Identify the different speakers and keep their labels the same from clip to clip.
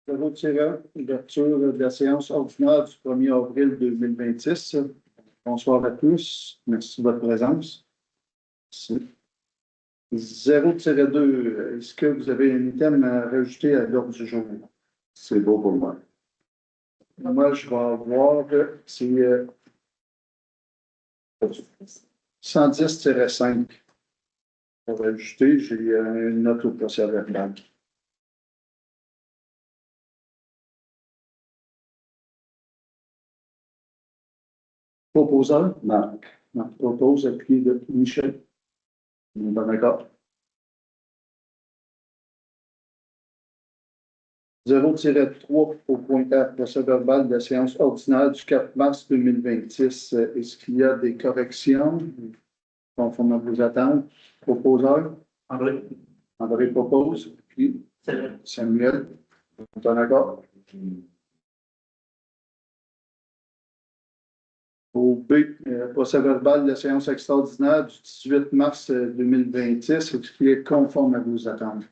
Speaker 1: 0-1, ouverture de la séance ordinaire du 1er avril 2026. Bonsoir à tous. Merci de votre présence. 0-2, est-ce que vous avez un item à rajouter à l'ordre du jour?
Speaker 2: C'est beau pour moi.
Speaker 1: Moi, je vais avoir, c'est 110-5. Pour rajouter, j'ai une note au procès verbal. Proposeur?
Speaker 2: Marc.
Speaker 1: Marc propose, appuyé de Michel. On est d'accord. 0-3 au point R, procès verbal de la séance ordinaire du 4 mars 2026. Est-ce qu'il y a des corrections conformément à vos attentes? Proposeur?
Speaker 3: André.
Speaker 1: André propose. Puis Samuel. On est d'accord. Au B, procès verbal de la séance extraordinaire du 18 mars 2026. Est-ce qu'il est conforme à vos attentes?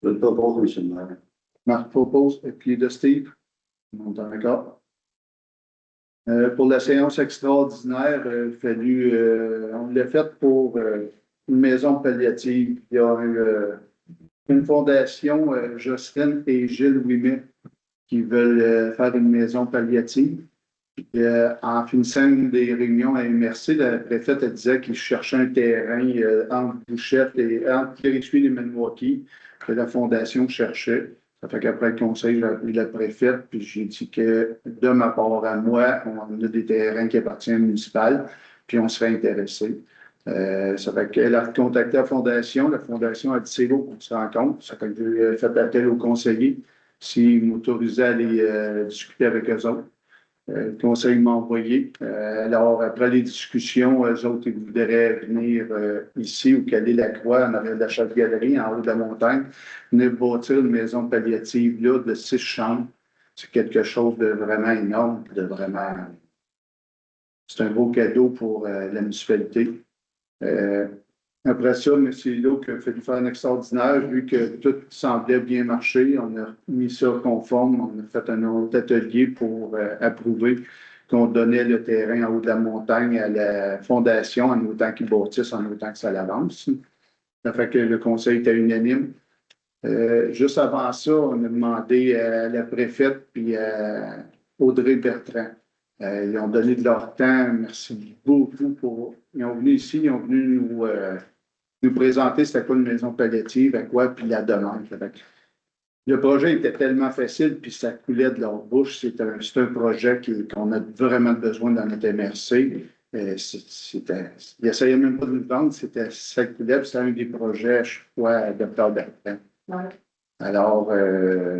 Speaker 2: Je le propose, M. le maire.
Speaker 1: Marc propose, et puis de Steve. On est d'accord. Pour la séance extraordinaire, on l'a fait pour une maison palliative. Il y a une fondation, Jocelyne et Gilles Ouimet, qui veulent faire une maison palliative. En finissant une des réunions à MRC, la préfète elle disait qu'il cherchait un terrain entre Bouchette et entre Kirkby et Maniwaki que la fondation cherchait. Ça fait qu'après le conseil, j'ai appelé la préfète, puis j'ai dit que de ma part à moi, on a des terrains qui appartiennent au municipal, puis on serait intéressé. Ça fait qu'elle a contacté la fondation a dit c'est beau qu'on se rencontre. Ça fait que j'ai fait appel au conseiller s'il m'autorisait à aller discuter avec eux autres. Le conseil m'a envoyé. Alors, après les discussions, eux autres, ils voudraient venir ici, où Calais la Croix, en arrière de la Chatte-Galerie, en haut de la montagne, venir bâtir une maison palliative là, de 6 chambres. C'est quelque chose de vraiment énorme, c'est un beau cadeau pour la municipalité. Après ça, M. Luc a fallu faire un extraordinaire, vu que tout semblait bien marcher. On a mis ça conforme. On a fait un autre atelier pour approuver qu'on donnait le terrain en haut de la montagne à la fondation, en autant qu'ils bâtissent, en autant que ça l'avance. Ça fait que le conseil était unanime. Juste avant ça, on a demandé à la préfète puis à Audrey Bertrand. Ils ont donné de leur temps. Merci beaucoup. Ils ont venu ici, ils ont venu nous présenter c'était quoi une maison palliative, à quoi, puis la demande. Le projet était tellement facile, puis ça coulait de leur bouche. C'est un projet qu'on a vraiment besoin dans notre MRC. Ils n'essayaient même pas de nous vendre, ça coulait, puis c'était un des projets, je crois, Dr. Bertrand. Ouais. Alors,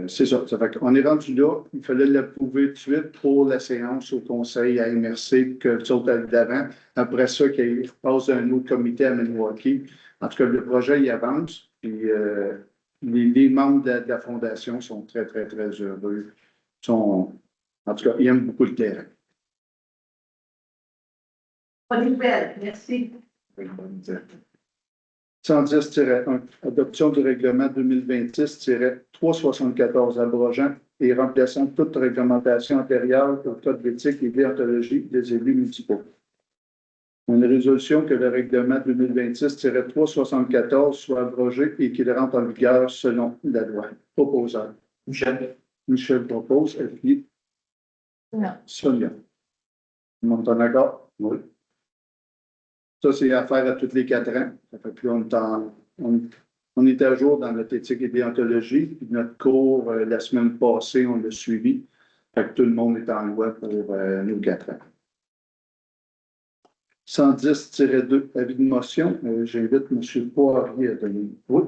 Speaker 1: c'est ça. Ça fait qu'on est rendu là. Il fallait l'approuver tout de suite pour la séance au conseil à MRC que les autres avaient d'avant. Après ça, qu'il passe d'un autre comité à Maniwaki. En tout cas, le projet, il avance. Puis, les membres de la fondation sont très, très, très heureux. En tout cas, ils aiment beaucoup le terrain.
Speaker 4: Pas de nouvelles. Merci.
Speaker 1: 110-1, adoption du règlement 2026-374, abrogeant et remplaçant toute réglementation antérieure au code d'éthique et déontologie des élus municipaux. Une résolution que le règlement 2026-374 soit abrogé et qu'il rentre en vigueur selon la loi. Proposeur.
Speaker 3: Michel.
Speaker 1: Michel propose. Et puis, Sonia. Tout le monde est d'accord? Oui. Ça, c'est affaire à tous les 4 ans. Ça fait que on est à jour dans notre éthique et déontologie. Puis notre cours, la semaine passée, on l'a suivi. Fait que tout le monde est en loi pour nos 4 ans. 110-2, avis de motion. J'invite M. Poirier à donner.
Speaker 2: Oui.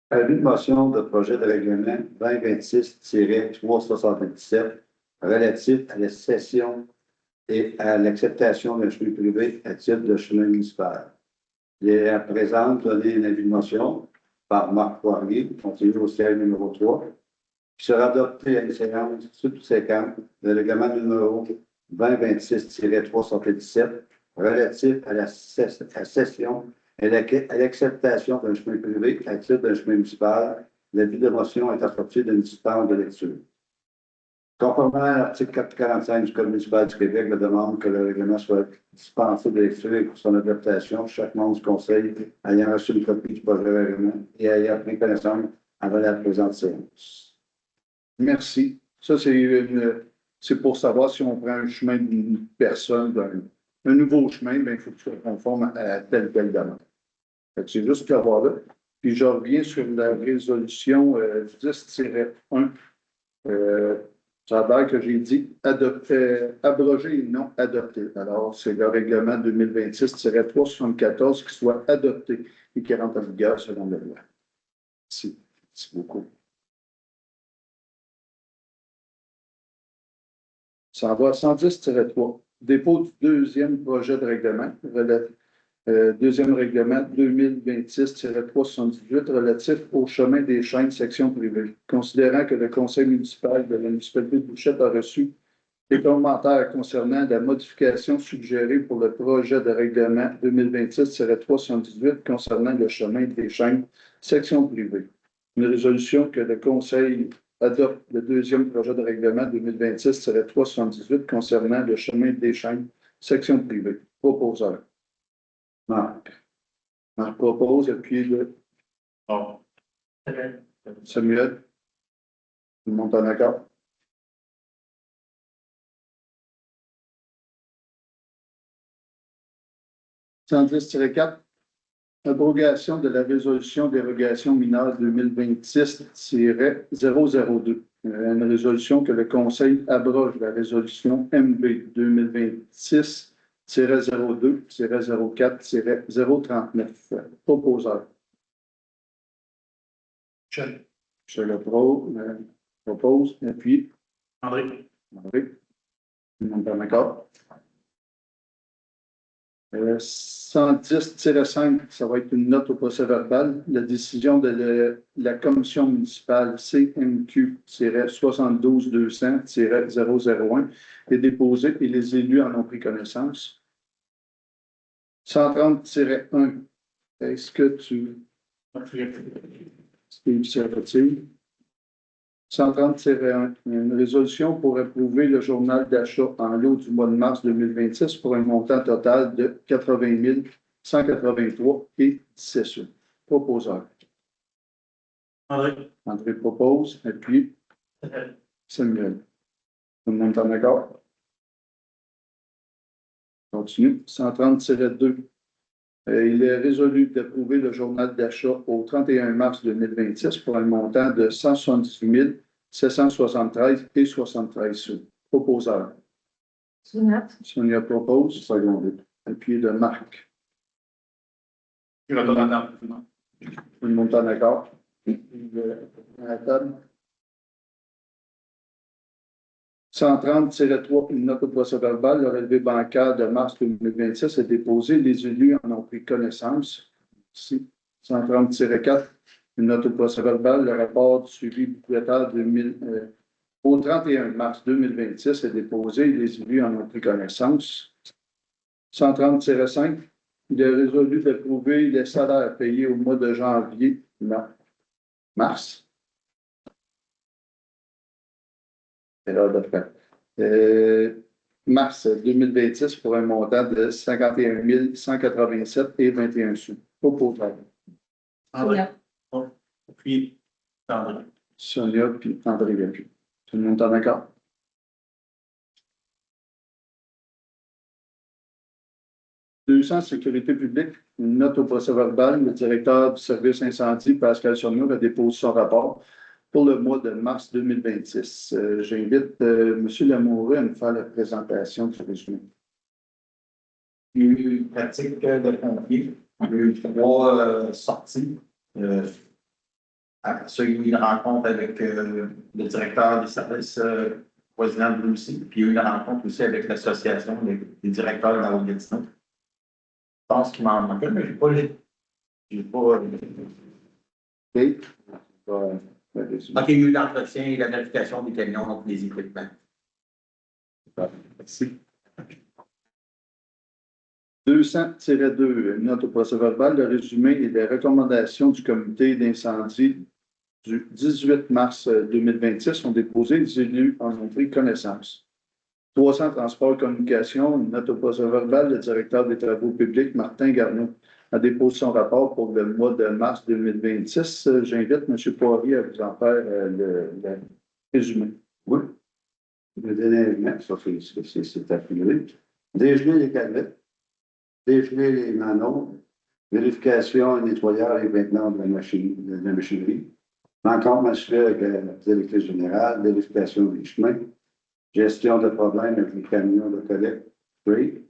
Speaker 2: Avis de motion de projet de règlement 2026-377 relatif à la cession et à l'acceptation d'un chemin privé à titre de chemin municipal. Il est à présent donné un avis de motion par Marc Poirier, continue au siège numéro 3, qui sera adopté à une séance subséquente de règlement numéro 2026-377 relatif à la cession et à l'acceptation d'un chemin privé à titre d'un chemin municipal L'avis de motion est assorti d'une dispense de lecture. Conformément à l'article 445 du Code municipal du Québec, la demande que le règlement soit dispensé de lecture et pour son adaptation, chaque membre du Conseil ayant reçu une copie du projet de règlement et ayant pris connaissance avant la présente séance.
Speaker 1: Merci. Ça, c'est pour savoir si on prend un chemin d'une personne, un nouveau chemin, bien, il faut que tu sois conforme à telle demande. Fait que c'est juste pour avoir là. Puis je reviens sur la résolution 10-1. Ça a l'air que j'ai dit abrogé et non adopté. Alors, c'est le règlement 2026-374 qui soit adopté et qui rentre en vigueur selon la loi. Merci. Merci beaucoup. Ça va à 110-3. Dépôt du deuxième projet de règlement, deuxième règlement 2026-378 relatif au chemin des chaînes section privée. Considérant que le conseil municipal de la municipalité de Bouchette a reçu des commentaires concernant la modification suggérée pour le projet de règlement 2026-378 concernant le chemin des chaînes section privée. Une résolution que le conseil adopte le deuxième projet de règlement 2026-378 concernant le chemin des chaînes section privée. Proposeur. Marc. Marc propose, et puis le.
Speaker 3: Oh.
Speaker 1: Samuel. Tout le monde en accord? « 110-4. Abrogation de la résolution dérogation mineure 2026-002. Une résolution que le Conseil abroge la résolution MB 2026-02-04-039. Proposeur.
Speaker 3: Michel.
Speaker 1: Michel propose. Et puis.
Speaker 3: André.
Speaker 1: André. Tout le monde est d'accord? 110-5, ça va être une note au procès-verbal. La décision de la commission municipale CMQ-72-200-001 est déposée et les élus en ont pris connaissance. 130-1, est-ce que tu... Steve se retire. 130-1, une résolution pour approuver le journal d'achat en lot du mois de mars 2026 pour un montant total de 80 183 et 17 sous. Proposeur.
Speaker 3: André.
Speaker 1: André propose, et puis Samuel. Tout le monde est en accord? Continue. 130-2. Il est résolu d'approuver le journal d'achat au 31 mars 2026 pour un montant de 178 773 et 73 sous. Proposeur.
Speaker 4: Sonia.
Speaker 1: Sonia propose. Secondé. Et puis de Marc.
Speaker 3: Il va donner un
Speaker 1: Tout le monde est en accord? À la table. 130-3, une note au procès-verbal, le relevé bancaire de mars 2026 est déposé. Les élus en ont pris connaissance. Ici, 130-4, une note au procès-verbal, le rapport du suivi budgétaire au 31 mars 2026 est déposé. Les élus en ont pris connaissance. 130-5, il est résolu d'approuver les salaires payés au mois de janvier, mars. Erreur de frais. Mars 2026 pour un montant de 51 187 et 21 sous. Proposeur.
Speaker 3: André. Puis André.
Speaker 1: Sonia puis André Vécu. Tout le monde est en accord? « 200, sécurité publique, une note au procès-verbal. Le directeur du service incendie, Pascal Chorneau, a déposé son rapport pour le mois de mars 2026. J'invite M. Lamoureux à nous faire la présentation du résumé.
Speaker 5: Il y a eu une pratique de pompiers. Il y a eu 3 sorties. Après ça, il y a eu une rencontre avec le directeur des services voisinants de Lucie. Puis il y a eu une rencontre aussi avec l'association des directeurs de la Haute-Gatineau. Je pense qu'il m'en manquait, mais je n'ai pas les. Donc, il y a eu l'entretien et la vérification des camions, donc des équipements.
Speaker 1: Merci. 200-2, une note au procès-verbal, le résumé et les recommandations du comité d'incendie du 18 mars 2026 ont déposé, les élus en ont pris connaissance. 300 transports communication, une note au procès-verbal, le directeur des travaux publics, Martin Garneau, a déposé son rapport pour le mois de mars 2026. J'invite M. Poirier à vous en faire le résumé.
Speaker 2: Oui. Le déneigement, ça, c'est appuyé. Dégeler les canettes, dégeler les manœuvres, vérification et nettoyage et maintenant de la machinerie. Rencontre mensuelle avec la directrice générale, vérification des chemins, gestion de problèmes avec les camions de collecte, oui,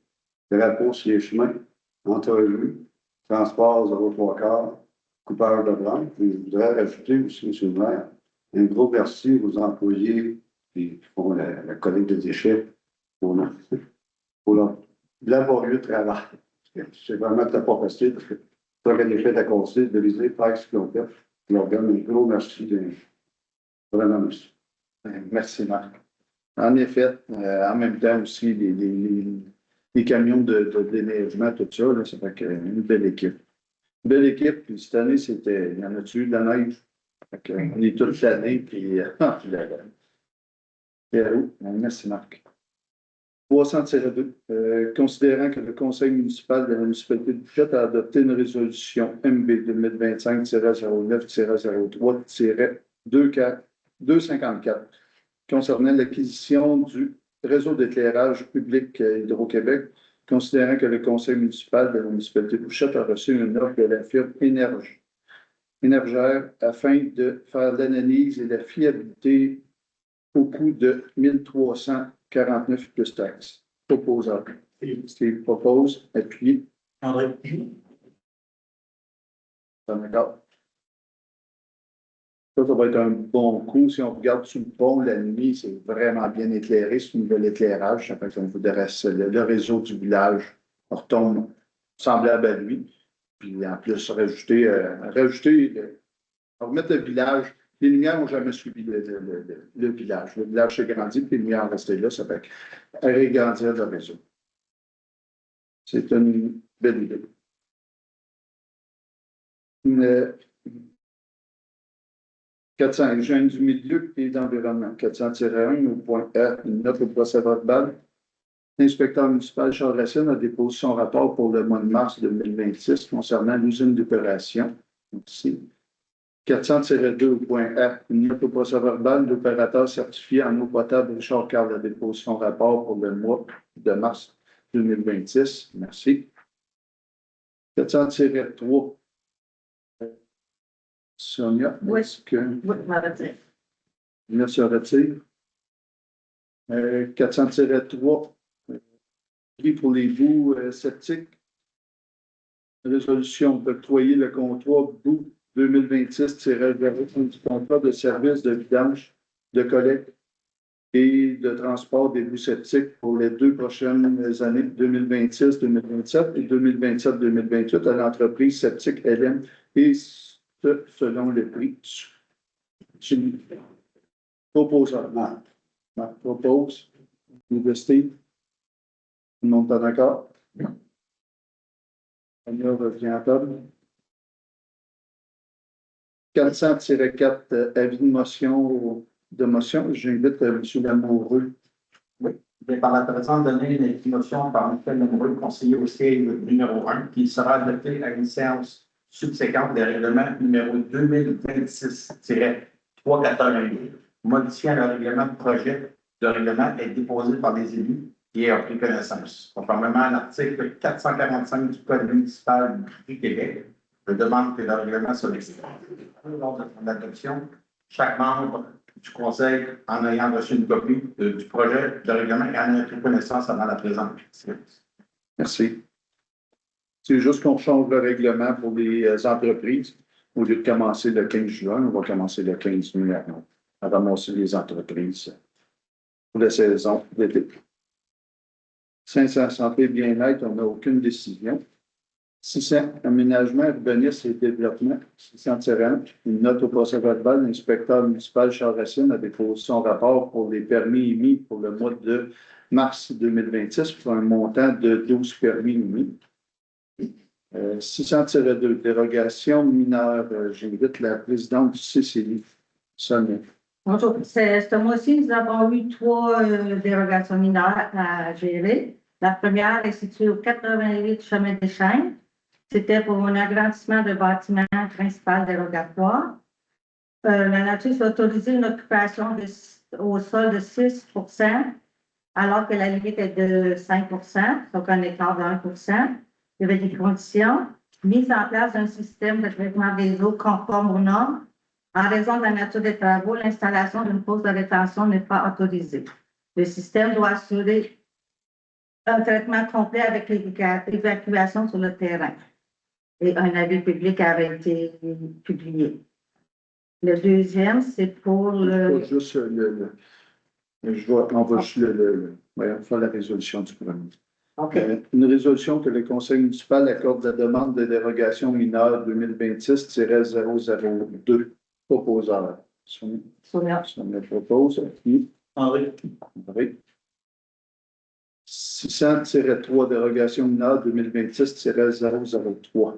Speaker 2: drapeau sur les chemins, entrevue, transport 0,3, coupeur de branche. Je voudrais rajouter aussi, M. le maire, un gros merci aux employés qui font la collecte de déchets pour leur laborieux travail. C'est vraiment pas facile parce que ça aurait été fait à conseil de viser, faire ce qu'ils ont fait. Je leur donne un gros merci. Vraiment merci.
Speaker 1: Merci, Marc. En effet, en même temps aussi, les camions de déneigement, tout ça, là, ça fait une belle équipe. Une belle équipe, puis cette année, il y en a-tu de la neige? On est toute l'année, puis merci, Marc. 300-2. Considérant que le Conseil municipal de la municipalité de Bouchette a adopté une résolution MB 2025-09-03-254 concernant l'acquisition du réseau d'éclairage public Hydro-Québec, considérant que le Conseil municipal de la municipalité de Bouchette a reçu une offre de la firme Énergère afin de faire l'analyse et la fiabilité au coût de 1349 plus taxes. Proposeur. Steve propose, appuyé.
Speaker 3: André.
Speaker 1: D'accord. Ça va être un bon coup. Si on regarde sous le pont, la nuit, c'est vraiment bien éclairé. C'est un nouvel éclairage. Ça fait qu'on voudrait le réseau du village retombe semblable à lui. Puis en plus, rajouter remettre le village. Les lumières n'ont jamais suivi le village. Le village s'est grandi, puis les lumières ont resté là. Ça fait agrandir le réseau. C'est une belle idée. 400, hygiène du milieu et d'environnement. 400-1 au point R, une note au procès-verbal. L'inspecteur municipal Charles Racine a déposé son rapport pour le mois de mars 2026 concernant l'usine d'opération. Ici. 400-2 au point R, une note au procès-verbal. L'opérateur certifié en eau potable Richard Carl a déposé son rapport pour le mois de mars 2026. Merci. 400-3. Sonia, est-ce que...
Speaker 4: Oui, je m'en retire.
Speaker 1: Sonia se retire. 400-3, prix pour les bouts sceptiques. Résolution d'octroyer le contrat bout 2026-0 du contrat de service de vidange, de collecte et de transport des bouts sceptiques pour les 2 prochaines années 2026-2027 et 2027-2028 à l'entreprise Septique LM et selon le prix. Proposeur. Marc propose. Steve. Tout le monde est d'accord? On revient à table. 400-4, avis de motion. J'invite M. Lamoureux.
Speaker 5: Oui. Par la présente donnée, une motion par Michel Lamoureux, conseiller au siège numéro 1, qui sera adopté à une séance subséquente des règlements numéro 2026-381, modifiant le règlement de projet de règlement est déposé par les élus et a pris connaissance. Conformément à l'article 445 du Code municipal du Québec, je demande que le règlement soit exécuté. Lors de son adoption, chaque membre du Conseil, en ayant reçu une copie du projet de règlement, et en ayant pris connaissance avant la présente séance.
Speaker 1: Merci. C'est juste qu'on change le règlement pour les entreprises. Au lieu de commencer le 15 juin, on va commencer le 15 mai à ramasser les entreprises pour la saison d'été. 500 santé et bien-être, on n'a aucune décision. 600 aménagement, urbanisme et développement, 600-1, une note au procès-verbal. L'inspecteur municipal Charles Racine a déposé son rapport pour les permis émis pour le mois de mars 2026 pour un montant de 12 permis émis. 600-2, dérogation mineure. J'invite la présidente du CCI, Sonia.
Speaker 4: Bonjour. Ce mois-ci, nous avons eu 3 dérogations mineures à gérer. La première est située au 88 chemin des Chênes. C'était pour un agrandissement de bâtiment principal dérogatoire. La nature s'est autorisée une occupation au sol de 6 alors que la limite est de 5 donc un écart de 1 Il y avait des conditions. Mise en place d'un système de traitement des eaux conforme aux normes. En raison de la nature des travaux, l'installation d'une fosse de rétention n'est pas autorisée. Le système doit assurer un traitement complet avec l'évacuation sur le terrain. Et un avis public avait été publié. Le deuxième, c'est pour le...
Speaker 1: Pas juste on va juste voyons, faire la résolution du premier.
Speaker 4: OK.
Speaker 1: Une résolution que le Conseil municipal accorde la demande de dérogation mineure 2026-002. Proposeur.
Speaker 4: Sonia.
Speaker 1: Sonia propose. Qui?
Speaker 3: André.
Speaker 1: André. 600-3, dérogation mineure 2026-003.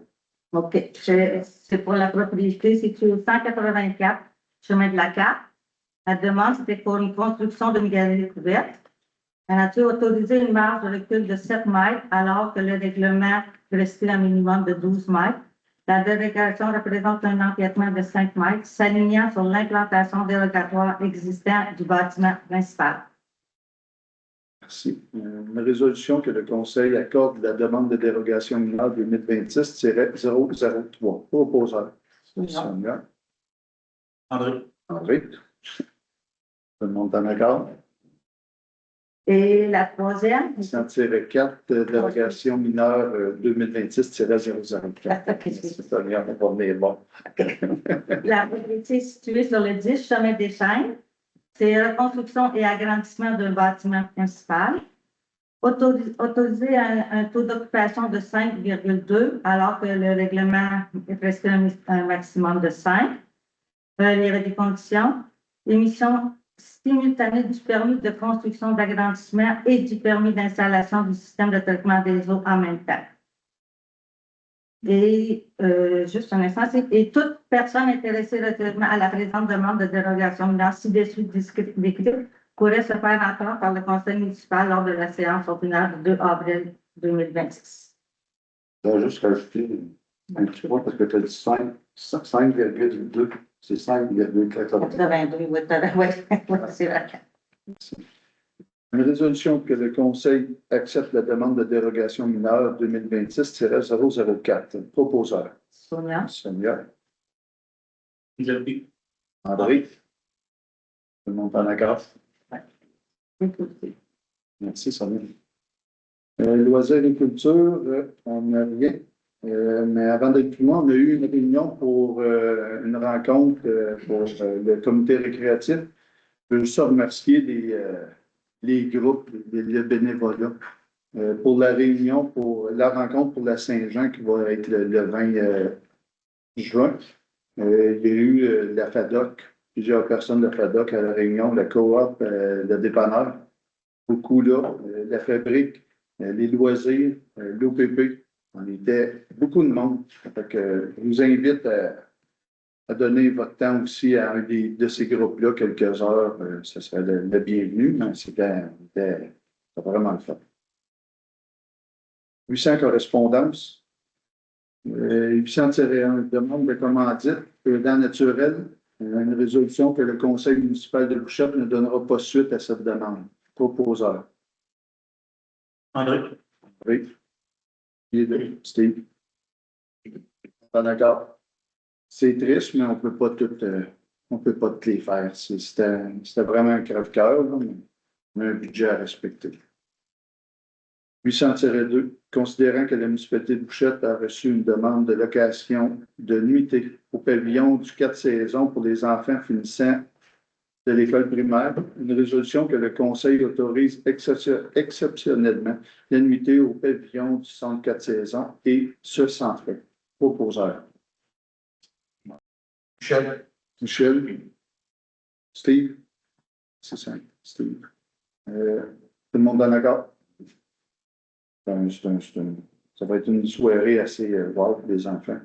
Speaker 4: OK. C'est pour la propriété située au 184, chemin de la Carte. La demande, c'était pour une construction d'une galerie couverte. La nature a autorisé une marge de recul de 7 mètres, alors que le règlement prescrit un minimum de 12 mètres. La dérogation représente un empiètement de 5 mètres, s'alignant sur l'implantation dérogatoire existante du bâtiment principal.
Speaker 1: Merci. Une résolution que le Conseil accorde la demande de dérogation mineure 2026-003. Proposeur. Sonia.
Speaker 3: André.
Speaker 1: André. Tout le monde en accord?
Speaker 4: Et la troisième?
Speaker 1: 600-4, dérogation mineure 2026-004. Sonia, on va venir bon.
Speaker 4: La propriété située sur le 10 chemin des Chênes. C'est reconstruction et agrandissement d'un bâtiment principal. Autorisé un taux d'occupation de 5,2, alors que le règlement est presque un maximum de 5. Il y avait des conditions. Émission simultanée du permis de construction d'agrandissement et du permis d'installation du système de traitement des eaux en même temps. Et juste un instant, et toute personne intéressée relativement à la présente demande de dérogation mineure ci-dessus décrite pourrait se faire entendre par le conseil municipal lors de la séance ordinaire du 2 avril 2026.
Speaker 2: Je vais juste rajouter un petit point parce que tu as dit 5,2, c'est 5,14.
Speaker 4: 82, oui, c'est vrai.
Speaker 1: Une résolution que le Conseil accepte la demande de dérogation mineure 2026-004. Proposeur.
Speaker 4: Sonia.
Speaker 1: Sonia.
Speaker 3: Isabelle.
Speaker 1: André. Tout le monde en accord?
Speaker 4: Oui.
Speaker 1: Merci, Sonia. Loisirs et culture, on n'a rien. Mais avant d'être plus loin, on a eu une réunion pour une rencontre pour le comité récréatif. Je veux juste remercier les groupes, le bénévolat, pour la réunion, pour la rencontre pour la Saint-Jean qui va être le 20 juin. Il y a eu la FADOC, plusieurs personnes de la FADOC à la réunion, la coop, le dépanneur, beaucoup là, la fabrique, les loisirs, l'OPP. On était beaucoup de monde. Fait que je vous invite à donner votre temps aussi à un de ces groupes-là, quelques heures. Ce serait le bienvenu, mais c'était vraiment le fun. 800 correspondances. 800-1, demande de commandite, dans naturel. Une résolution que le conseil municipal de Bouchette ne donnera pas suite à cette demande. Proposeur.
Speaker 3: André.
Speaker 1: Oui. Steve. Pas d'accord. C'est triste, mais on peut pas toutes les faire. C'était vraiment un crève-cœur, mais un budget à respecter. 800-2, considérant que la municipalité de Bouchette a reçu une demande de location de nuitée au pavillon du 4 saisons pour les enfants finissant de l'école primaire, une résolution que le conseil autorise exceptionnellement la nuitée au pavillon du centre 4 saisons et ce sans frais. Proposeur. Michel. Steve. C'est ça, Steve. Tout le monde en accord? C'est Ça va être une soirée assez wow pour les enfants.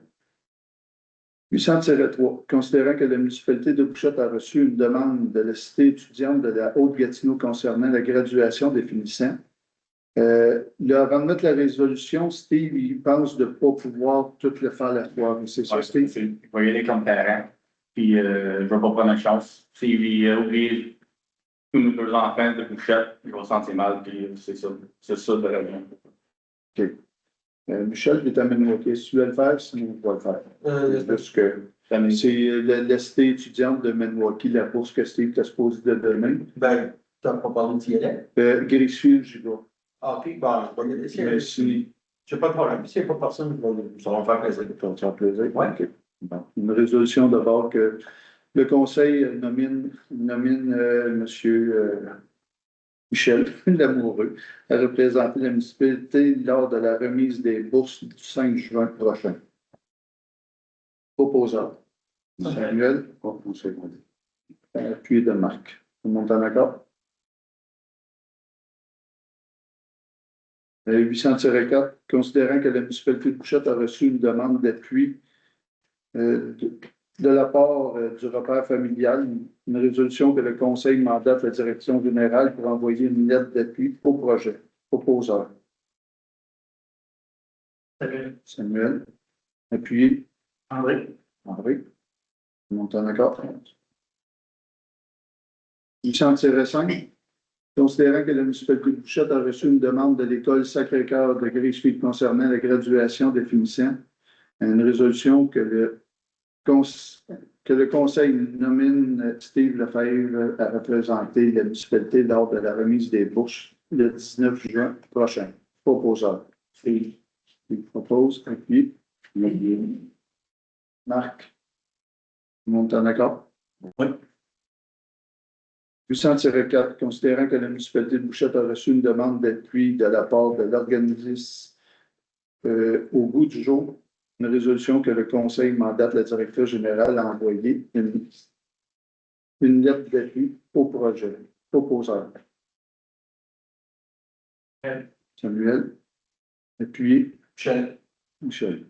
Speaker 1: 800-3, considérant que la municipalité de Bouchotte a reçu une demande de la cité étudiante de la Haute-Gatineau concernant la graduation des finissants. Là, avant de mettre la résolution, Steve, il pense de ne pas pouvoir tout le faire la soirée. C'est ça,
Speaker 3: Ouais,
Speaker 1: Steve?
Speaker 3: il va y aller comme parent. Puis, je ne vais pas prendre une chance. S'il oublie tous nos deux enfants de couchette, il va se sentir mal. Puis, c'est ça. C'est ça de la vie.
Speaker 1: OK. Michel, tu es à Maniwaki. Si tu veux le faire, sinon on va le faire. Parce que c'est la cité étudiante de Maniwaki, la course que Steve t'a supposé de donner.
Speaker 5: Ben, tu n'as pas parlé de Thierry?
Speaker 1: Grisfield, j'y vais.
Speaker 5: Ah, ok, bon, je vais y laisser.
Speaker 1: Mais si.
Speaker 5: J'ai pas de problème. S'il n'y a pas personne, ça va me faire plaisir.
Speaker 1: Ça va te faire plaisir.
Speaker 5: Ouais.
Speaker 1: OK. Bon. Une résolution d'abord que le conseil nomine monsieur Michel Lamoureux à représenter la municipalité lors de la remise des bourses du 5 juin prochain. Proposeur. Samuel, conseil. Appui de Marc. Tout le monde est en accord? 800-4, considérant que la municipalité de Bouchotte a reçu une demande d'appui de la part du repère familial, une résolution que le conseil mandate la direction générale pour envoyer une lettre d'appui au projet. Proposeur. Samuel. Appuyé.
Speaker 3: André.
Speaker 1: André. Tout le monde est en accord? 800-5, considérant que la municipalité de Bouchotte a reçu une demande de l'école Sacré-Cœur de Grisfield concernant la graduation des finissants, une résolution que le conseil nomine Steve Lefebvre à représenter la municipalité lors de la remise des bourses le 19 juin prochain. Proposeur. Steve. Il propose. Appuyé. Marc. Tout le monde est en accord?
Speaker 3: Oui.
Speaker 1: 800-4, considérant que la municipalité de Bouchotte a reçu une demande d'appui de la part de l'organisme au bout du jour, une résolution que le conseil mandate la directrice générale à envoyer une lettre d'appui au projet. Proposeur. Samuel. Appuyé.
Speaker 5: Michel.
Speaker 1: Michel.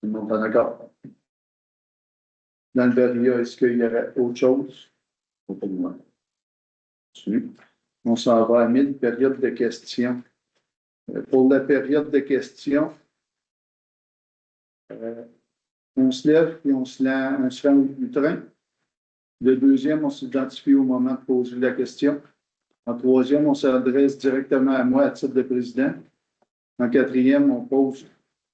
Speaker 1: Tout le monde est en accord? Dans le Beria, est-ce qu'il y aurait autre chose? Pas de moi. On s'en va à 1000 périodes de questions. Pour la période de questions, on se lève et on se rend au train. Le deuxième, on s'identifie au moment de poser la question. En troisième, on s'adresse directement à moi à titre de président. En quatrième, on pose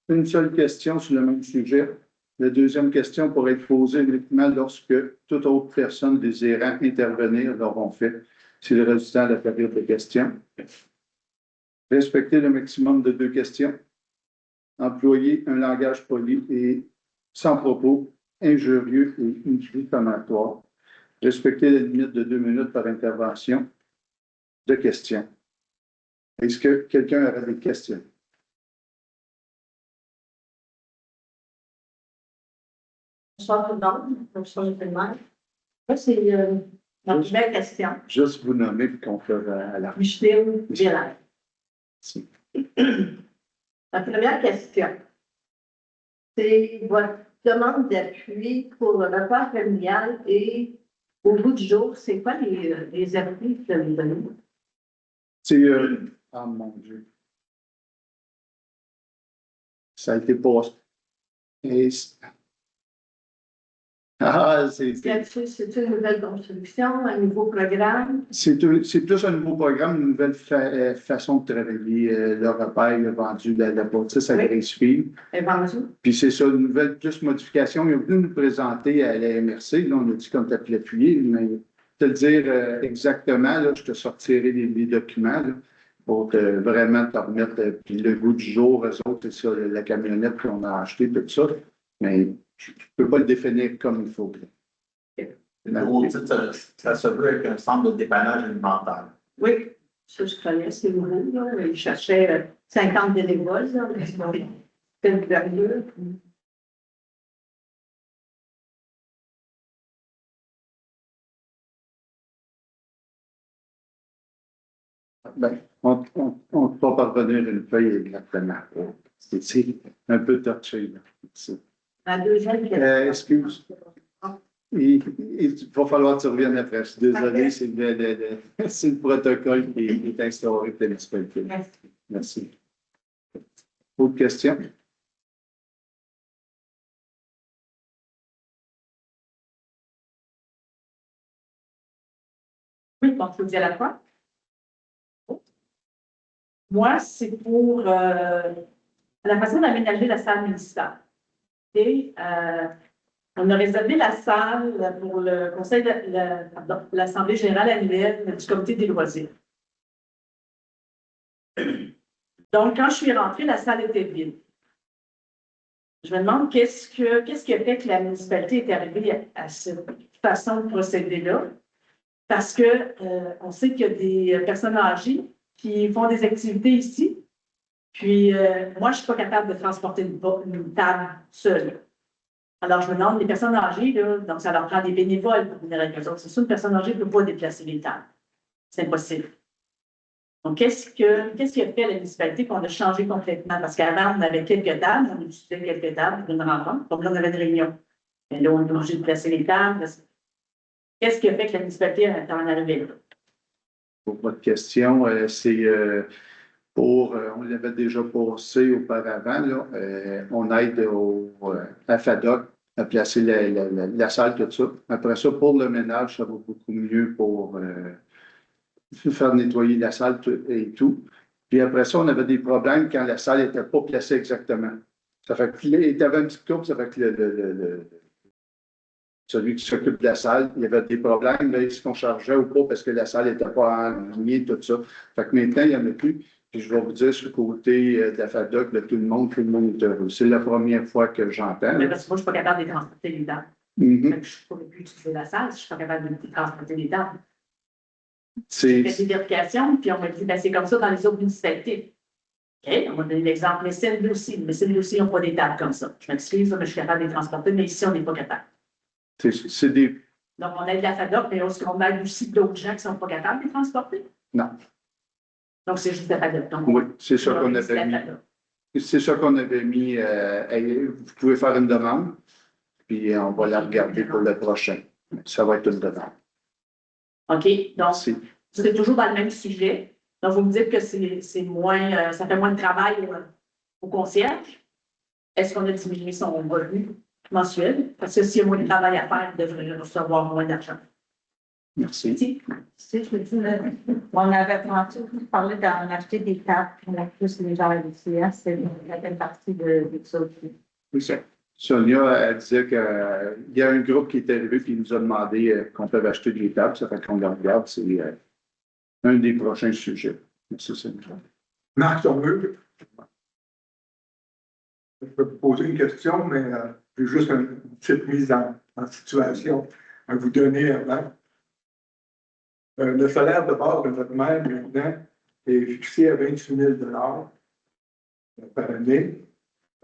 Speaker 1: une seule question sur le même sujet. La deuxième question pourrait être posée uniquement lorsque toute autre personne désirant intervenir l'auront fait. C'est le résultat de la période de questions. Respecter le maximum de 2 questions. Employer un langage poli et sans propos injurieux et diffamatoire. Respecter la limite de 2 minutes par intervention de questions. Est-ce que quelqu'un aurait des questions?
Speaker 4: Bonsoir tout le monde. Bonsoir tout le monde. Moi, c'est ma première question.
Speaker 1: Juste vous nommer et qu'on fait à la
Speaker 4: Micheline Villard.
Speaker 1: Merci.
Speaker 4: Ma première question, c'est votre demande d'appui pour le repas familial et au bout du jour, c'est quoi les appuis que vous avez donnés?
Speaker 1: C'est. Oh mon Dieu. Ça a été passé.
Speaker 4: C'est une nouvelle construction, un nouveau programme?
Speaker 1: C'est plus un nouveau programme, une nouvelle façon de travailler. Le repère il a vendu la bâtisse à Gracefield.
Speaker 4: Elle est vendue?
Speaker 1: Puis c'est ça, une nouvelle plus modification. Ils ont venu nous présenter à la MRC. Là, on a dit comme tu as appuyé, mais te le dire exactement, là, je te sortirai les documents là, pour vraiment te remettre puis le goût du jour, eux autres, c'est ça, la camionnette qu'on a achetée, tout ça. Mais je ne peux pas le définir comme il faut.
Speaker 5: Le gros titre, ça se veut avec un centre de dépannage alimentaire.
Speaker 4: Oui, ça je connais, c'est nouveau. Là. Ils cherchaient 50 bénévoles. Là. C'est le dernier.
Speaker 1: Ben, On ne peut pas parvenir une feuille exactement. C'est un peu touché, là.
Speaker 4: La deuxième question.
Speaker 1: Excuse. Il va falloir que tu reviennes après. Je suis désolé, c'est le protocole qui est instauré pour la municipalité.
Speaker 4: Merci.
Speaker 1: Merci. Autre question?
Speaker 6: Oui, donc je vous dis à la fois. Moi, c'est pour la façon d'aménager la salle municipale. Et on a réservé la salle pour le conseil de l'Assemblée générale annuelle du comité des loisirs. Donc, quand je suis rentrée, la salle était vide. Je me demande qu'est-ce qui a fait que la municipalité est arrivée à cette façon de procéder-là. Parce que on sait qu'il y a des personnes âgées qui font des activités ici. Puis, moi, je ne suis pas capable de transporter une table seule. Alors, je me demande, les personnes âgées, là, donc ça leur prend des bénévoles pour venir avec eux autres. C'est sûr, une personne âgée ne peut pas déplacer les tables. C'est impossible. Donc, qu'est-ce qui a fait à la municipalité qu'on a changé complètement? Parce qu'avant, on avait quelques tables, on utilisait quelques tables pour une rencontre. Donc là, on avait une réunion. Et là, on est obligé de placer les tables. Qu'est-ce qui a fait que la municipalité est en arrivée là?
Speaker 1: Pour votre question, c'est on l'avait déjà passé auparavant, là, on aide à FADOC à placer la salle, tout ça. Après ça, pour le ménage, ça va beaucoup mieux pour faire nettoyer la salle et tout. Puis après ça, on avait des problèmes quand la salle n'était pas placée exactement. Ça fait que il y avait une petite coupe, ça fait que celui qui s'occupe de la salle, il y avait des problèmes, là, est-ce qu'on chargeait ou pas parce que la salle n'était pas alignée, tout ça. Fait que maintenant, il n'y en a plus. Puis je vais vous dire, sur le côté de la FADOC, là, tout le monde est heureux. C'est la première fois que j'entends.
Speaker 6: Mais parce que moi, je ne suis pas capable de transporter les tables. Je ne pourrais plus utiliser la salle si je ne suis pas capable de transporter les tables. J'ai fait des vérifications, puis on m'a dit, ben, c'est comme ça dans les autres municipalités. OK, on m'a donné l'exemple Messine aussi. Messine aussi n'ont pas des tables comme ça. Je m'excuse, mais je suis capable de les transporter, mais ici, on n'est pas capable.
Speaker 1: C'est des...
Speaker 6: Donc, on aide la FADOC, mais on aide aussi d'autres gens qui ne sont pas capables de les transporter.
Speaker 1: Non.
Speaker 6: Donc, c'est juste la FADOC. Donc,
Speaker 1: oui, c'est ça qu'on avait mis. C'est ça qu'on avait mis. Vous pouvez faire une demande, puis on va la regarder pour le prochain. Ça va être une demande.
Speaker 6: OK, donc, c'est toujours dans le même sujet. Donc, vous me dites que c'est moins, ça fait moins de travail au concierge. Est-ce qu'on a diminué son revenu mensuel? Parce que s'il y a moins de travail à faire, il devrait recevoir moins d'argent.
Speaker 1: Merci.
Speaker 4: Si je veux dire, on avait parlé d'en acheter des tables pour plus les gens ici. Hein, c'est la même partie de ça aussi.
Speaker 1: Oui, ça. Sonia, elle disait qu'il y a un groupe qui est arrivé et qui nous a demandé qu'on peut acheter des tables. Ça fait qu'on le regarde. C'est un des prochains sujets. Merci, Sonia.
Speaker 7: Marc Sormeux. Je peux vous poser une question, mais j'ai juste une petite mise en situation à vous donner avant. Le salaire de base de notre maire, maintenant, est fixé à 28 000 par année.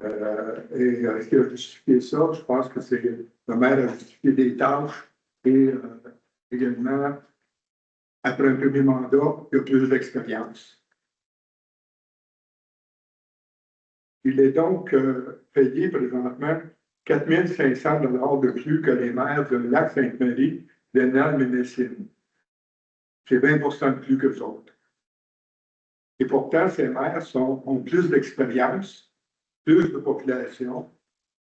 Speaker 7: Et est-ce qu'il a justifié ça? Je pense que c'est le maire a justifié des tâches et également, après un premier mandat, il a plus d'expérience. Il est donc payé présentement 4 500 $ de plus que les maires de Lac-Sainte-Marie, d'Enal et Messine. C'est 20 de plus que les autres. Et pourtant, ces maires ont plus d'expérience, plus de population,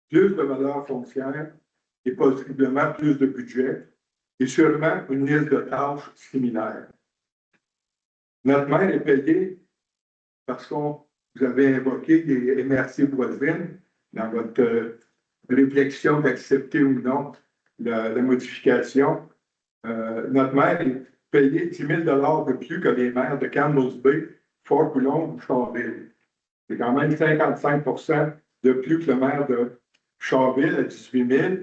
Speaker 7: plus de valeur foncière et possiblement plus de budget et sûrement une liste de tâches similaires. Notre maire est payé parce que vous avez invoqué des MRC voisines dans votre réflexion d'accepter ou non la modification. Notre maire est payé 10 000 $ de plus que les maires de Campbell's Bay, Fort-Coulombe ou Charville. C'est quand même 55 % de plus que le maire de Charville à 18 000,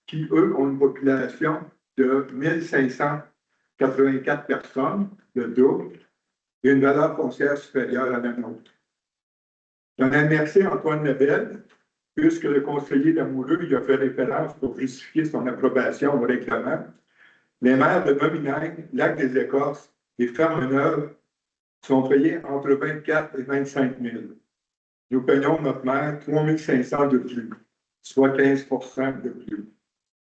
Speaker 7: qui, eux, ont une population de 1 584 personnes, le double, et une valeur foncière supérieure à la nôtre. J'en remercie Antoine Lebel, puisque le conseiller d'Amoureux y a fait référence pour justifier son approbation au règlement. Les maires de Mominagne, Lac-des-Écorces et Fermeneuve sont payés entre 24 et 25 000. Nous payons notre maire 3 500 de plus, soit 15 de plus.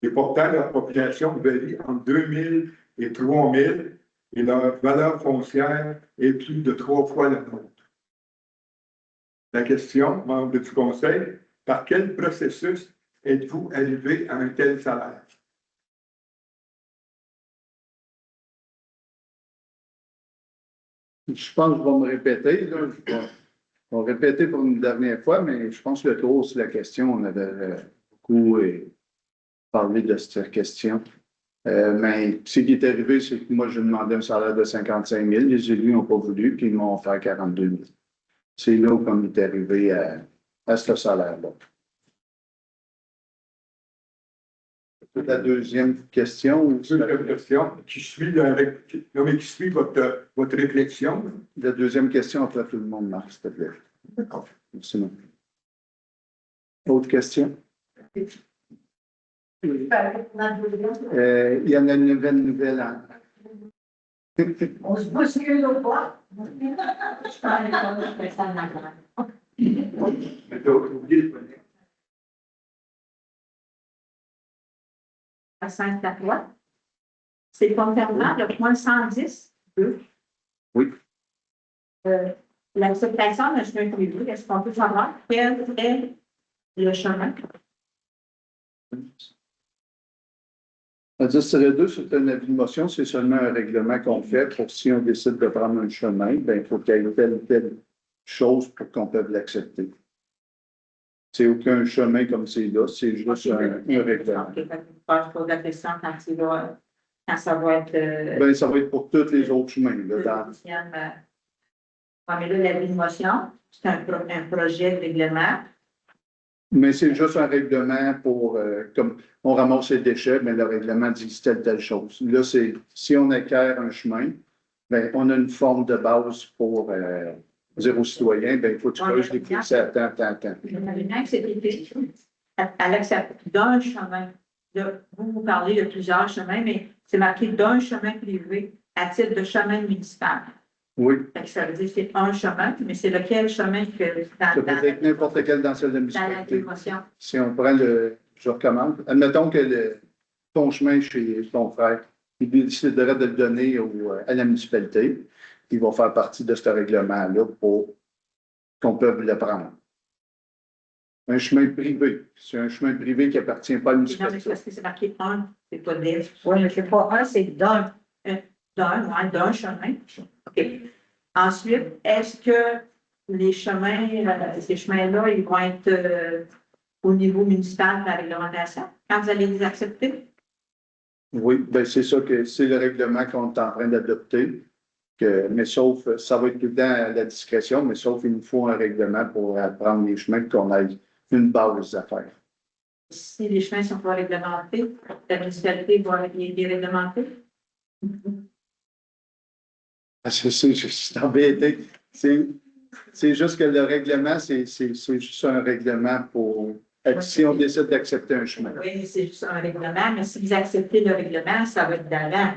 Speaker 7: Et pourtant, leur population varie entre 2 000 et 3 000 et leur valeur foncière est plus de 3 fois la nôtre. La question, membre du Conseil, par quel processus êtes-vous arrivé à un tel salaire?
Speaker 1: Je pense que je vais me répéter, là. Je vais répéter pour une dernière fois, mais je pense que le tour, c'est la question. On avait beaucoup parlé de cette question. Mais ce qui est arrivé, c'est que moi, j'ai demandé un salaire de 55 000. Les élus n'ont pas voulu, puis ils m'ont offert 42 000. C'est là qu'on est arrivé à ce salaire-là. La deuxième question.
Speaker 7: Deuxième question, qui suit votre réflexion?
Speaker 1: La deuxième question après tout le monde, Marc, s'il te plaît. Merci. Autre question? Il y en a une nouvelle. Hein?
Speaker 4: On se bouscule ou pas?
Speaker 7: Mais t'as oublié de venir.
Speaker 6: À Sainte-Catherine. C'est concernant le point 110.
Speaker 1: Oui.
Speaker 6: L'acceptation d'un chemin privé, est-ce qu'on peut savoir quel est le chemin?
Speaker 1: C'est un avis de motion, c'est seulement un règlement qu'on fait pour si on décide de prendre un chemin, ben, il faut qu'il y ait telle chose pour qu'on puisse l'accepter. C'est aucun chemin comme c'est là, c'est juste un règlement.
Speaker 6: Je pose la question quand ça va être.
Speaker 1: Ben, ça va être pour tous les autres chemins. Là,
Speaker 6: mais là, l'avis de motion, c'est un projet de règlement.
Speaker 1: Mais c'est juste un règlement pour, comme on ramasse les déchets, mais le règlement dit telle chose. Là, c'est si on acquiert un chemin, ben, on a une forme de base pour dire aux citoyens, ben, il faut que tu creuses les poussées à temps.
Speaker 6: Elle accepte d'un chemin. Vous parlez de plusieurs chemins, mais c'est marqué d'un chemin privé à titre de chemin municipal.
Speaker 1: Oui.
Speaker 6: Ça veut dire que c'est un chemin, mais c'est lequel chemin que
Speaker 1: Ça peut être n'importe quel dans celle de municipalité.
Speaker 6: Dans
Speaker 1: si on prend je recommande, admettons que ton chemin chez ton frère, il déciderait de le donner à la municipalité, il va faire partie de ce règlement-là pour qu'on puisse le prendre. Un chemin privé. C'est un chemin privé qui appartient pas à la municipalité.
Speaker 6: Non, mais parce que c'est marqué un, c'est pas des.
Speaker 4: Oui, mais c'est pas un, c'est d'un.
Speaker 6: D'un chemin. OK. Ensuite, est-ce que les chemins, ces chemins-là, ils vont être au niveau municipal de la réglementation quand vous allez les accepter?
Speaker 1: Oui, bien c'est ça que c'est le règlement qu'on est en train d'adopter. Mais sauf, ça va être tout le temps à la discrétion, mais sauf il nous faut un règlement pour prendre les chemins qu'on ait une base à faire.
Speaker 6: Si les chemins ne sont pas réglementés, la municipalité va les réglementer?
Speaker 1: C'est embêté. C'est juste que le règlement, c'est juste un règlement pour si on décide d'accepter un chemin.
Speaker 6: Oui, c'est juste un règlement, mais si vous acceptez le règlement, ça va être d'avant.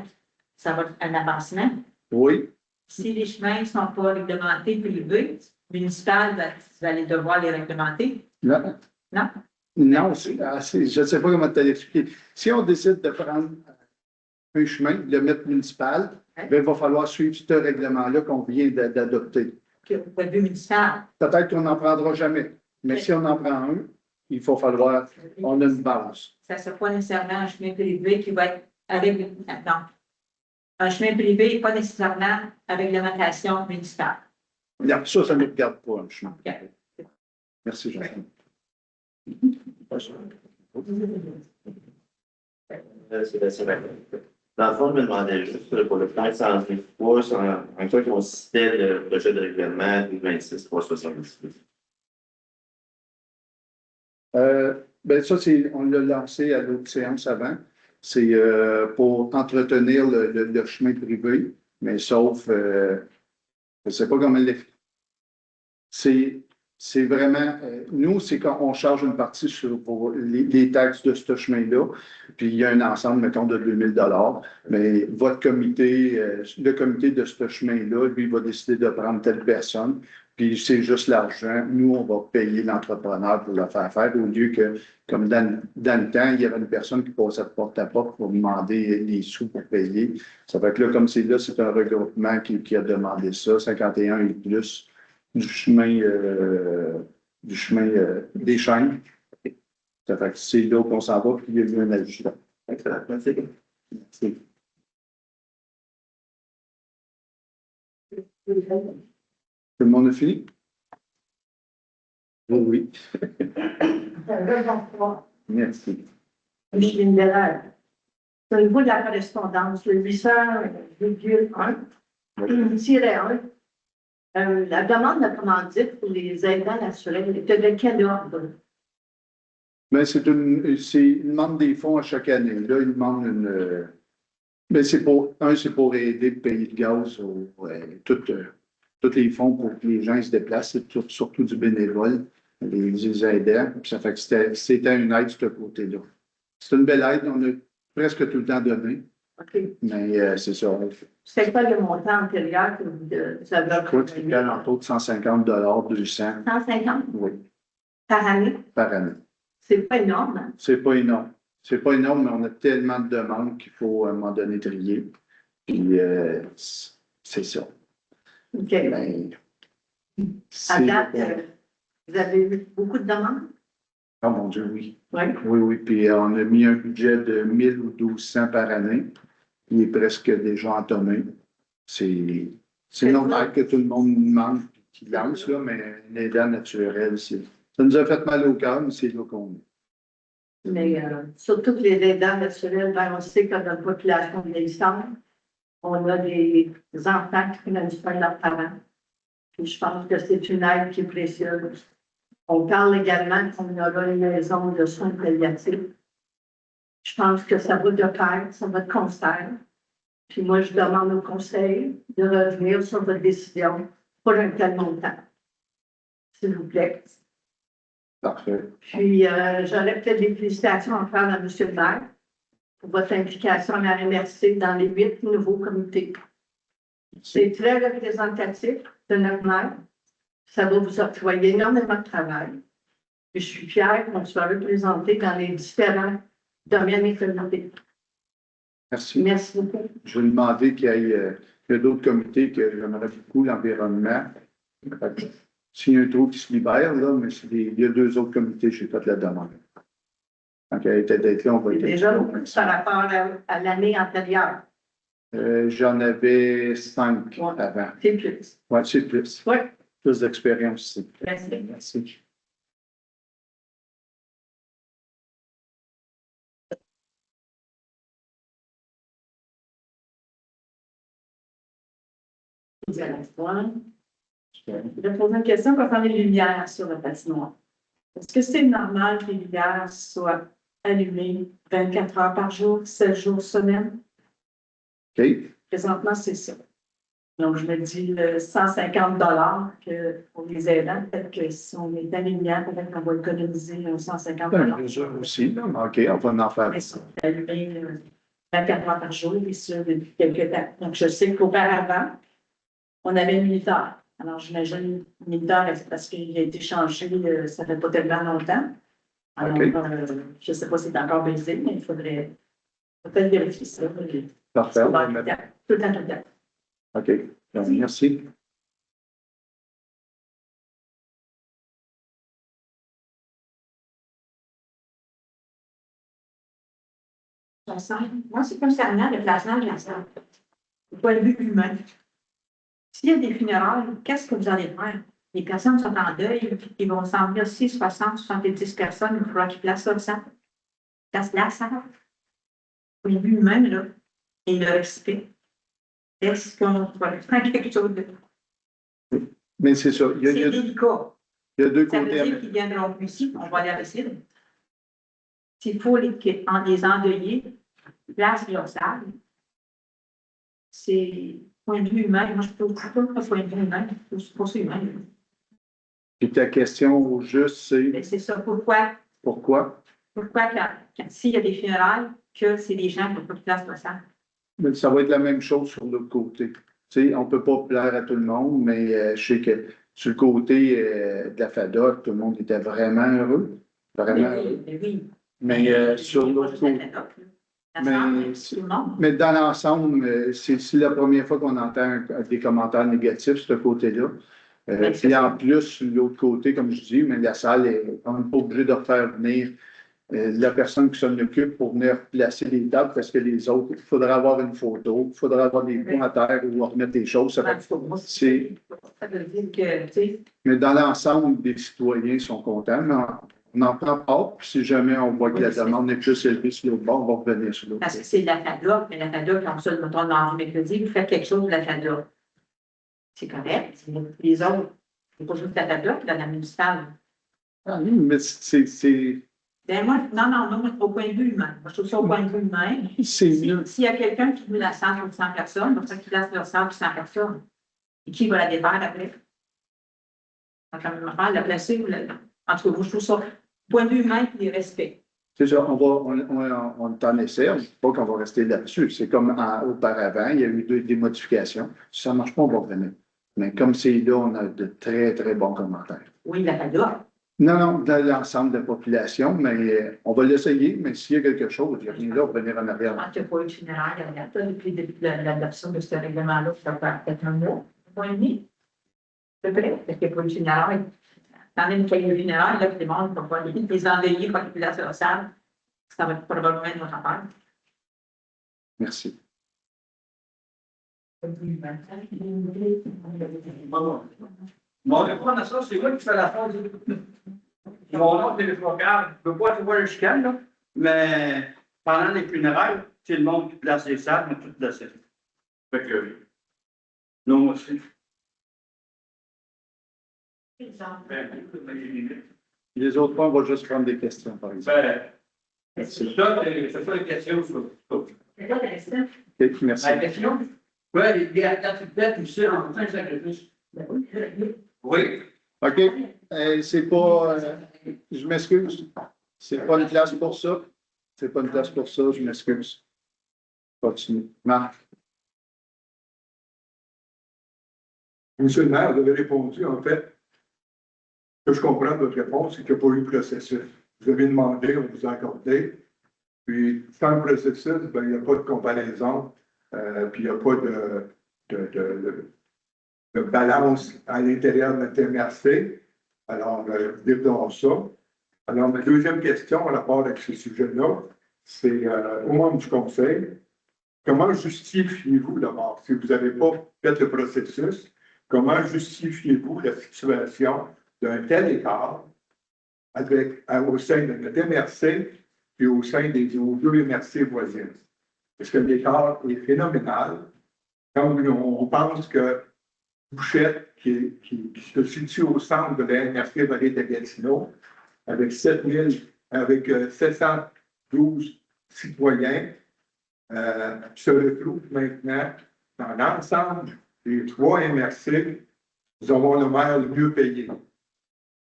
Speaker 6: Ça va être un avancement.
Speaker 1: Oui. Si
Speaker 6: les chemins ne sont pas réglementés privés, municipal, vous allez devoir les réglementer.
Speaker 1: Non.
Speaker 6: Non?
Speaker 1: Non, je ne sais pas comment te l'expliquer. Si on décide de prendre un chemin, de le mettre municipal, ben, il va falloir suivre ce règlement-là qu'on vient d'adopter.
Speaker 6: Au point de vue municipal.
Speaker 1: Peut-être qu'on n'en prendra jamais, mais si on en prend un, il va falloir, on a une base.
Speaker 6: Ça ne sera pas nécessairement un chemin privé qui va être avec. Non. Un chemin privé n'est pas nécessairement à réglementation municipale.
Speaker 1: Non, ça ne nous regarde pas, un chemin.
Speaker 6: Okay.
Speaker 1: Merci, Jean.
Speaker 8: Dans le fond, je me demandais juste pour le plan 103, en quoi consistait le projet de règlement 26-378?
Speaker 1: Ben ça, on l'a lancé à l'autre séance avant. C'est pour entretenir le chemin privé, mais sauf, je ne sais pas comment l'expliquer. c'est vraiment, nous, c'est quand on charge une partie pour les taxes de ce chemin-là, puis il y a un ensemble, mettons, de 2000 $, mais votre comité, le comité de ce chemin-là, lui, va décider de prendre telle personne, puis c'est juste l'argent. Nous, on va payer l'entrepreneur pour le faire au lieu que, comme dans le temps, il y avait une personne qui passait de porte à porte pour demander les sous pour payer. Ça fait que là, comme c'est là, c'est un regroupement qui a demandé ça, 51 et plus du chemin des chaînes. Ça fait que c'est là qu'on s'en va, puis il y a eu un ajustement.
Speaker 2: Excellent. Merci.
Speaker 1: Merci. Tout le monde a fini? Oui. Merci.
Speaker 4: Micheline Bellard. Au niveau de la correspondance, le 800,1-1, la demande de commandite pour les aidants naturels était de quel ordre?
Speaker 1: Mais ils demandent des fonds à chaque année. Là, ils demandent une. Mais c'est pour aider le pays de gaz, tous les fonds pour que les gens se déplacent, c'est surtout du bénévole, les aidants. Puis ça fait que c'était une aide de ce côté-là. C'est une belle aide, on a presque tout le temps donné.
Speaker 4: OK.
Speaker 1: Mais c'est ça.
Speaker 4: C'est quoi le montant antérieur que vous avez
Speaker 1: Je c'est à l'entour de 150 $, 200.
Speaker 4: 150
Speaker 1: Oui,
Speaker 4: par année?
Speaker 1: par année.
Speaker 4: C'est pas énorme, hein?
Speaker 1: C'est pas énorme. C'est pas énorme, mais on a tellement de demandes qu'il faut à un moment donné trier. Puis c'est ça.
Speaker 4: OK.
Speaker 1: Ben,
Speaker 4: À date, vous avez eu beaucoup de demandes?
Speaker 1: Oh mon Dieu, oui.
Speaker 4: Oui.
Speaker 1: Oui, oui. Puis on a mis un budget de 1000 ou 1200 par année. Il est presque déjà entamé. C'est normal que tout le monde demande qu'il lance, là, mais les dents naturelles, ça nous a fait mal au cœur, mais c'est là qu'on est.
Speaker 4: Mais surtout que les aidants naturels, ben, on sait que dans la population vieillissante, on a des enfants qui prennent du soin de leurs parents. Puis je pense que c'est une aide qui est précieuse. On parle également qu'on aura une maison de soins palliatifs. Je pense que ça va de pair, ça va de concert. Puis moi, je demande au conseil de revenir sur votre décision pour un tel montant. S'il vous plaît.
Speaker 1: Parfait.
Speaker 4: Puis, j'aurais peut-être des félicitations à faire à M. le maire pour votre implication à la MRC dans les 8 nouveaux comités. C'est très représentatif de notre maire. Ça va vous octroyer énormément de travail. Et je suis fière qu'on soit représenté dans les différents domaines économiques.
Speaker 1: Merci.
Speaker 4: Merci beaucoup.
Speaker 1: Je vais demander qu'il y ait d'autres comités que j'aimerais beaucoup, l'environnement. S'il y a un trou qui se libère, là, mais il y a 2 autres comités, je n'ai pas de la demande. Donc, elle était d'être là, on va être
Speaker 4: déjà beaucoup par rapport à l'année antérieure.
Speaker 1: J'en avais 5 avant.
Speaker 4: C'est plus.
Speaker 1: Oui, c'est plus.
Speaker 4: Oui.
Speaker 1: Plus d'expérience ici.
Speaker 4: Merci.
Speaker 1: Merci.
Speaker 6: Je vais poser une question concernant les lumières sur la patinoire. Est-ce que c'est normal que les lumières soient allumées 24 heures par jour, 7 jours semaine?
Speaker 1: OK.
Speaker 6: Présentement, c'est ça. Donc, je me dis le 150 $ que pour les aidants, peut-être que si on est à la lumière, peut-être qu'on va économiser 150 $.
Speaker 1: Ça aussi, là, OK, on va en faire.
Speaker 6: Mais c'est allumé 24 heures par jour, et ça depuis quelques temps. Donc, je sais qu'auparavant, on avait un minuteur. Alors, j'imagine le minuteur, c'est parce qu'il a été changé, ça fait pas tellement longtemps. Alors,
Speaker 1: OK.
Speaker 6: Je ne sais pas si c'est encore baisé, mais il faudrait peut-être vérifier ça.
Speaker 1: Parfait.
Speaker 6: Tout le temps.
Speaker 1: OK. Donc, merci.
Speaker 4: Moi, c'est concernant le placement de la salle. Du point de vue humain. S'il y a des funérailles, qu'est-ce que vous allez faire? Les personnes sont en deuil, ils vont s'en venir 6, 60, 70 personnes, il faudra qu'ils placent ça, ça. Place la salle. Du point de vue humain, là, et le respect. Est-ce qu'on va faire quelque chose de.
Speaker 1: Mais c'est ça.
Speaker 4: C'est délicat.
Speaker 1: Il y a 2
Speaker 4: Ça veut
Speaker 1: côtés.
Speaker 4: dire qu'ils viendront plus ici, on va les arrêter. S'il faut les endeuiller, place leur salle. C'est point de vue humain. Moi, je trouve pas point de vue humain. C'est pas ça humain.
Speaker 1: Puis ta question au juste, c'est
Speaker 9: Mais c'est ça, pourquoi s'il y a des funérailles, que c'est des gens qui n'ont pas de place pour ça?
Speaker 1: Mais ça va être la même chose sur l'autre côté. Tu sais, on ne peut pas plaire à tout le monde, mais je sais que sur le côté de la FADOC, tout le monde était vraiment heureux. Vraiment heureux.
Speaker 9: Mais oui.
Speaker 1: Mais sur l'autre côté. Mais dans l'ensemble, c'est la première fois qu'on entend des commentaires négatifs sur ce côté-là. Puis en plus, sur l'autre côté, comme je dis, mais la salle, on n'est pas obligé de refaire venir la personne qui s'en occupe pour venir placer les tables parce que les autres, il faudra avoir une photo, il faudra avoir des points à terre où remettre des choses.
Speaker 9: Ça veut dire que, tu sais.
Speaker 1: Mais dans l'ensemble, des citoyens sont contents, mais on en prend part. Puis si jamais on voit que la demande est plus élevée sur l'autre bord, on va revenir sur l'autre.
Speaker 9: Parce que c'est de la FADOC, mais la FADOC, comme ça, mettons, mardi, mercredi, vous faites quelque chose de la FADOC. C'est correct. Les autres, c'est pas juste la FADOC, dans la municipale.
Speaker 1: Ah, oui, mais c'est.
Speaker 9: Ben moi, non, au point de vue humain. Moi, je trouve ça au point de vue humain.
Speaker 1: C'est mieux.
Speaker 9: S'il y a quelqu'un qui veut la salle pour 100 personnes, pour ça qu'il place leur salle pour 100 personnes. Et qui va la défaire après? La placer ou la. En tout cas, moi, je trouve ça point de vue humain et respect.
Speaker 1: C'est ça, on t'en essaie, on ne dit pas qu'on va rester là-dessus. C'est comme auparavant, il y a eu des modifications. Si ça ne marche pas, on va revenir. Mais comme c'est là, on a de très, très bons commentaires.
Speaker 9: Oui, la FADOC.
Speaker 1: Non, dans l'ensemble de la population, mais on va l'essayer, mais s'il y a quelque chose, il n'y a rien là, on va venir en arrière.
Speaker 9: Quand il n'y a pas eu de funérailles, depuis l'adoption de ce règlement-là, ça fait peut-être un mois et demi. À peu près, parce qu'il n'y a pas eu de funérailles. Dans une qu'il y a eu funérailles, là, les gens vont pas les enveiller pour qu'ils placent leur salle. Ça va être probablement une autre affaire.
Speaker 1: Merci.
Speaker 10: Mon réponse à ça, c'est moi qui fais la phrase. Mon nom est local. Je ne veux pas te voir le chicane, là. Mais pendant les funérailles, c'est le monde qui place les salles, mais tout placé. Fait que, nous aussi.
Speaker 1: Les autres points, on va juste prendre des questions, par exemple.
Speaker 10: C'est ça la question.
Speaker 9: C'est quoi la question?
Speaker 1: Okay, merci.
Speaker 10: La question? Oui, il y a l'activité aussi en train de sacrifice. Oui.
Speaker 1: OK. C'est pas. Je m'excuse. C'est pas une place pour ça. C'est pas une place pour ça, je m'excuse. Continue. Marc.
Speaker 7: Monsieur le maire, vous avez répondu, en fait. Ce que je comprends de votre réponse, c'est qu'il n'y a pas eu de processus. Vous avez demandé, on vous a accordé. Puis, sans le processus, ben, il n'y a pas de comparaison, puis il n'y a pas de balance à l'intérieur de notre MRC. Alors, développons ça. Alors, ma deuxième question, en rapport avec ce sujet-là, c'est au membre du conseil, comment justifiez-vous d'abord, si vous n'avez pas fait le processus, comment justifiez-vous la situation d'un tel écart au sein de notre MRC et au sein des deux MRC voisines? Parce que l'écart est phénoménal. Quand on pense que Bouchette, qui se situe au centre de la MRC Vallée de Gatineau, avec 712 citoyens, se retrouve maintenant dans l'ensemble des trois MRC. Nous avons le maire le mieux payé.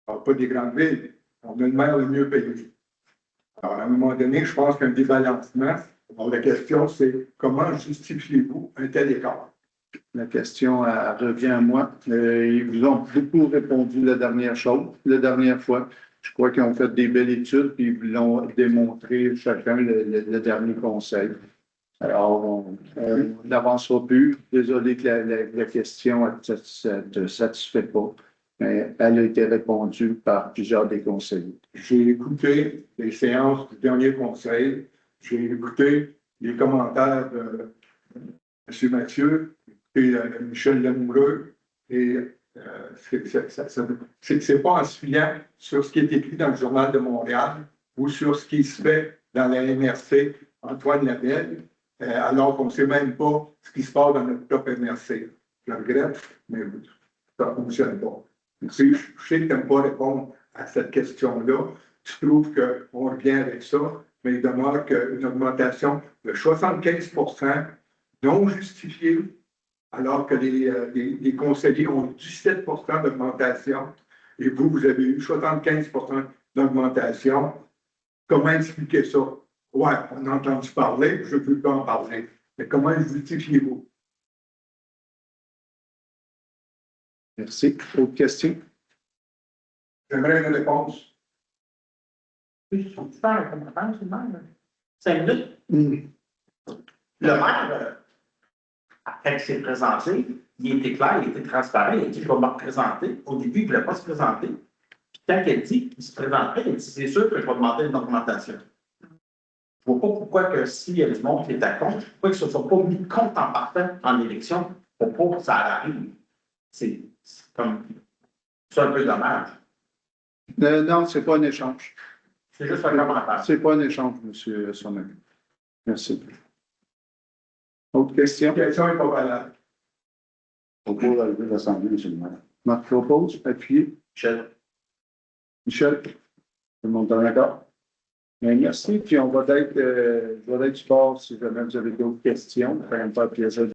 Speaker 7: Alors, pas des grandes villes, on a le maire le mieux payé. Alors, à un moment donné, je pense qu'un débalancement. Alors, la question, c'est comment justifiez-vous un tel écart?
Speaker 1: La question revient à moi. Ils vous ont beaucoup répondu la dernière fois. Je crois qu'ils ont fait des belles études et ils vous l'ont démontré chacun le dernier conseil. Alors, on n'avancera plus. Désolé que la question ne te satisfait pas, mais elle a été répondue par plusieurs des conseillers.
Speaker 7: J'ai écouté les séances du dernier conseil. J'ai écouté les commentaires de M. Mathieu et Michel Lamoureux. Et c'est pas en se fiant sur ce qui est écrit dans le Journal de Montréal ou sur ce qui se fait dans la MRC Antoine Labelle, alors qu'on ne sait même pas ce qui se passe dans notre top MRC. Je regrette, mais ça ne fonctionne pas. Je sais que tu n'aimes pas répondre à cette question-là. Tu trouves qu'on revient avec ça, mais il demeure qu'une augmentation de 75% non justifiée, alors que les conseillers ont 17% d'augmentation. et vous, vous avez eu 75% d'augmentation. Comment expliquer ça? Ouais, on a entendu parler, je ne veux pas en parler. Mais comment justifiez-vous?
Speaker 1: Merci. Autre question?
Speaker 7: J'aimerais une réponse.
Speaker 10: Super, comme réponse, c'est le même. 5 minutes. Le maire, après qu'il s'est présenté, il était clair, il était transparent, il a dit je vais me représenter. Au début, il ne voulait pas se présenter. Puis quand il a dit qu'il se présenterait, il a dit c'est sûr que je vais demander une augmentation. Je ne vois pas pourquoi que s'il y a du monde qui est à compte, pourquoi que ce ne soit pas mis compte en partant en élection pour pas que ça arrive. C'est comme c'est un peu dommage.
Speaker 1: Non, ce n'est pas un échange.
Speaker 10: C'est juste un commentaire.
Speaker 1: Ce n'est pas un échange, M. Sommet. Merci. Autre question?
Speaker 7: La question n'est pas valable.
Speaker 2: Au cours de l'Assemblée, M. le maire.
Speaker 1: Marc propose, appuyé. Michel? Tout le monde est d'accord? Bien, merci. Puis on va être, je vais être du bord si jamais vous avez d'autres questions. Pas un plaisir.